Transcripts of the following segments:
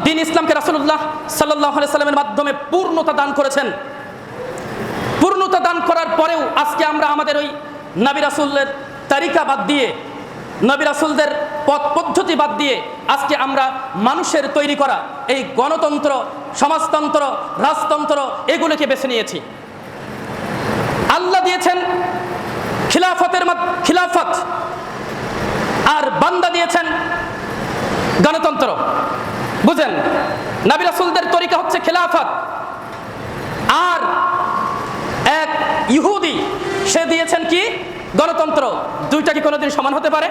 দ্বীন ইসলামকে রাসূলুল্লাহ সাল্লাল্লাহু আলাইহি সাল্লামের মাধ্যমে পূর্ণতা দান করেছেন। পূর্ণতা দান করার পরেও আজকে আমরা আমাদের ওই নবী রাসূলের তরিকা বাদ দিয়ে, নবী রাসূলদের পথ পদ্ধতি বাদ দিয়ে আজকে আমরা মানুষের তৈরি করা এই গণতন্ত্র, সমাজতন্ত্র, রাজতন্ত্র এগুলোকে বেছে নিয়েছি। আল্লাহ দিয়েছেন খিলাফত, আর বান্দা দিয়েছেন গণতন্ত্র। বুঝেন, নবী রাসূলদের তরিকা হচ্ছে খিলাফত, আর এক ইহুদি সে দিয়েছেন কি গণতন্ত্র। দুইটা কি কোনোদিন সমান হতে পারে?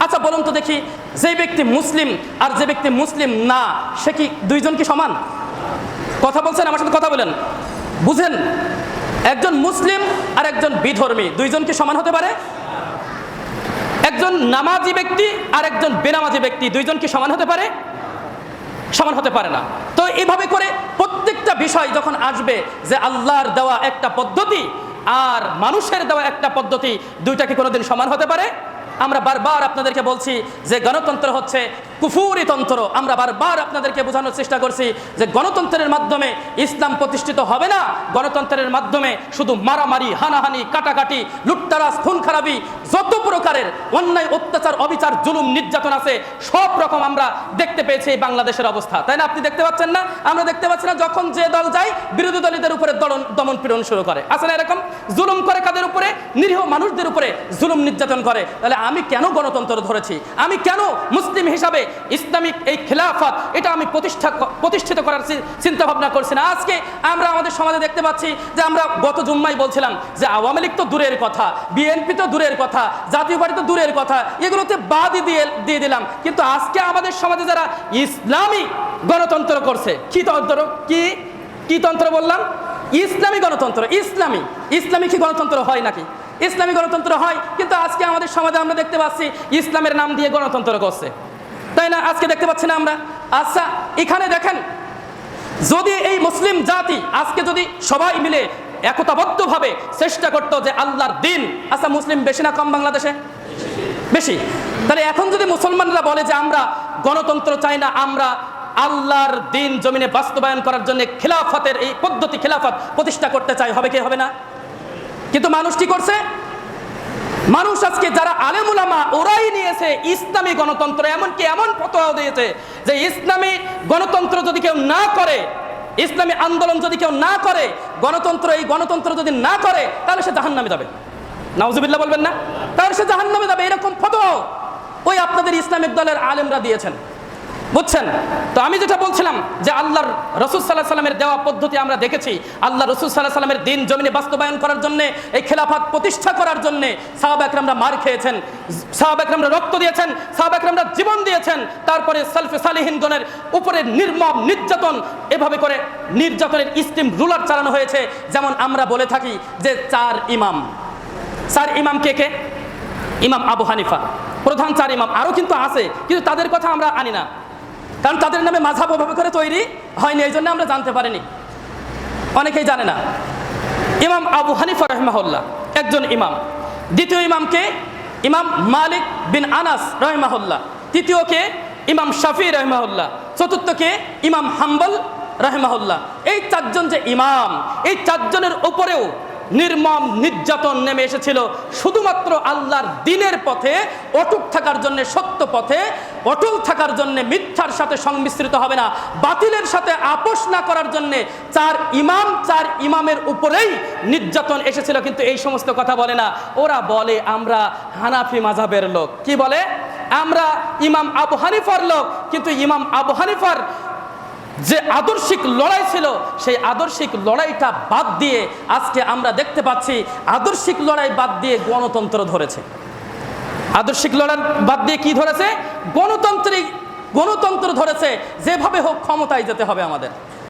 আচ্ছা বলুন তো দেখি, যে ব্যক্তি মুসলিম আর যে ব্যক্তি মুসলিম না, সে কি দুইজন কি সমান? কথা বলছেন, আমার সাথে কথা বলেন। বুঝেন, একজন মুসলিম আর একজন বিধর্মী দুইজন কি সমান হতে পারে? একজন নামাজি ব্যক্তি আর একজন বেনামাজি ব্যক্তি দুইজন কি সমান হতে পারে? সমান হতে পারে না। তো এইভাবে করে প্রত্যেকটা বিষয় যখন আসবে যে আল্লাহর দেওয়া একটা পদ্ধতি আর মানুষের দেওয়া একটা পদ্ধতি, দুইটা কি কোনোদিন সমান হতে পারে? আমরা বারবার আপনাদেরকে বলছি যে গণতন্ত্র হচ্ছে কুফুরি তন্ত্র। আমরা বারবার আপনাদেরকে বোঝানোর চেষ্টা করছি যে গণতন্ত্রের মাধ্যমে ইসলাম প্রতিষ্ঠিত হবে না। গণতন্ত্রের মাধ্যমে শুধু মারামারি, হানাহানি, কাটাকাটি, লুটতারাজ, খুন খারাপি, যত প্রকারের অন্যায়, অত্যাচার, অবিচার, জুলুম, নির্যাতন আছে সব রকম আমরা দেখতে পেয়েছি এই বাংলাদেশের অবস্থা, তাই না? আপনি দেখতে পাচ্ছেন না? আমরা দেখতে পাচ্ছি না? যখন যে দল যায় বিরোধী দলীদের উপরে দমন পীড়ন শুরু করে, আছে না এরকম? জুলুম করে কাদের উপরে? নিরীহ মানুষদের উপরে জুলুম নির্যাতন করে। তাহলে আমি কেন গণতন্ত্র ধরেছি? আমি কেন মুসলিম হিসাবে ইসলামিক এই খিলাফত এটা আমি প্রতিষ্ঠিত করার চিন্তা ভাবনা করছি না? আজকে আমরা আমাদের সমাজে দেখতে পাচ্ছি যে আমরা গত জুম্মায় বলছিলাম যে আওয়ামী লীগ তো দূরের কথা, বিএনপি তো দূরের কথা, জাতীয় পার্টি তো দূরের কথা, এগুলোতে বাদই দিয়ে দিলাম। কিন্তু আজকে আমাদের সমাজে যারা ইসলামী গণতন্ত্র করছে, কি তন্ত্র, কি তন্ত্র বললাম? ইসলামী গণতন্ত্র। ইসলামী কি গণতন্ত্র হয় নাকি? ইসলামী গণতন্ত্র হয়, কিন্তু আজকে আমাদের সমাজে আমরা দেখতে পাচ্ছি ইসলামের নাম দিয়ে গণতন্ত্র করছে, তাই না? আজকে দেখতে পাচ্ছি না আমরা? আচ্ছা, এখানে দেখেন, যদি এই মুসলিম জাতি আজকে যদি সবাই মিলে একতাবদ্ধভাবে চেষ্টা করতো যে আল্লাহর দিন, আচ্ছা মুসলিম বেশি না কম বাংলাদেশে? বেশি। তাহলে এখন যদি মুসলমানরা বলে যে আমরা গণতন্ত্র চাই না, আমরা আল্লাহর দিন জমিনে বাস্তবায়ন করার জন্য খিলাফতের এই পদ্ধতি, খিলাফত প্রতিষ্ঠা করতে চাই, হবে কি হবে না? কিন্তু মানুষ কি করছে? মানুষ আজকে যারা আলেম উলামা ওরাই নিয়েছে ইসলামী গণতন্ত্র, এমনকি এমন ফতোয়া দিয়েছে যে ইসলামী গণতন্ত্র যদি কেউ না করে, ইসলামী আন্দোলন যদি কেউ না করে, এই গণতন্ত্র যদি না করে, তাহলে সে জাহান্নামে যাবে। নাউজুবিল্লাহ বলবেন না? তাহলে সে জাহান্নামে যাবে, এরকম ফতোয়া ওই আপনাদের ইসলামিক দলের আলেমরা দিয়েছেন। বুঝছেন তো? আমি যেটা বলছিলাম যে আল্লাহর রাসূল সাল্লাল্লাহু আলাইহি সাল্লামের দেওয়া পদ্ধতি আমরা দেখেছি। আল্লাহ রাসূল সাল্লাল্লাহু আলাইহি সাল্লামের দিন জমিনে বাস্তবায়ন করার জন্য, এই খেলাফত প্রতিষ্ঠা করার জন্য সাহাবা একরামরা মার খেয়েছেন, সাহাবা একরামরা রক্ত দিয়েছেন, সাহাবা একরামরা জীবন দিয়েছেন। তারপরে সালফে সালেহিনগণের উপরে নির্মম নির্যাতন, এভাবে করে নির্যাতনের স্টিম রুলার চালানো হয়েছে। যেমন আমরা বলে থাকি যে চার ইমাম কে কে? ইমাম আবু হানিফা প্রধান চার ইমাম, আরও কিন্তু আছে, কিন্তু তাদের কথা আমরা আনি না, কারণ তাদের নামে মাযহাব ওভাবে করে তৈরি হয়নি, এই জন্য আমরা জানতে পারিনি, অনেকেই জানে না। ইমাম আবু হানিফা রাহিমাহুল্লাহ একজন ইমাম। দ্বিতীয় ইমামকে ইমাম মালিক বিন আনাস রাহিমাহুল্লাহ। তৃতীয়কে ইমাম শাফি রাহিমাহুল্লাহ। চতুর্থকে ইমাম হাম্বল রাহিমাহুল্লাহ। এই চারজন যে ইমাম, এই চারজনের উপরেও নির্মম নির্যাতন নেমে এসেছিল শুধুমাত্র আল্লাহর দিনের পথে অটুট থাকার জন্য, সত্য পথে অটল থাকার জন্য, মিথ্যার সাথে সংমিশ্রিত হবে না, বাতিলের সাথে আপোষ না করার জন্য চার ইমামের উপরেই নির্যাতন এসেছিল। কিন্তু এই সমস্ত কথা বলে না, ওরা বলে আমরা হানাফি মাযহাবের লোক। কি বলে? আমরা ইমাম আবু হানিফার লোক। কিন্তু ইমাম আবু হানিফার যে আদর্শিক লড়াই ছিল, সেই আদর্শিক লড়াইটা বাদ দিয়ে আজকে আমরা দেখতে পাচ্ছি আদর্শিক লড়াই বাদ দিয়ে গণতন্ত্র ধরেছে। আদর্শিক লড়াই বাদ দিয়ে কি ধরেছে? গণতন্ত্র ধরেছে। যেভাবে হোক ক্ষমতায় যেতে হবে আমাদের।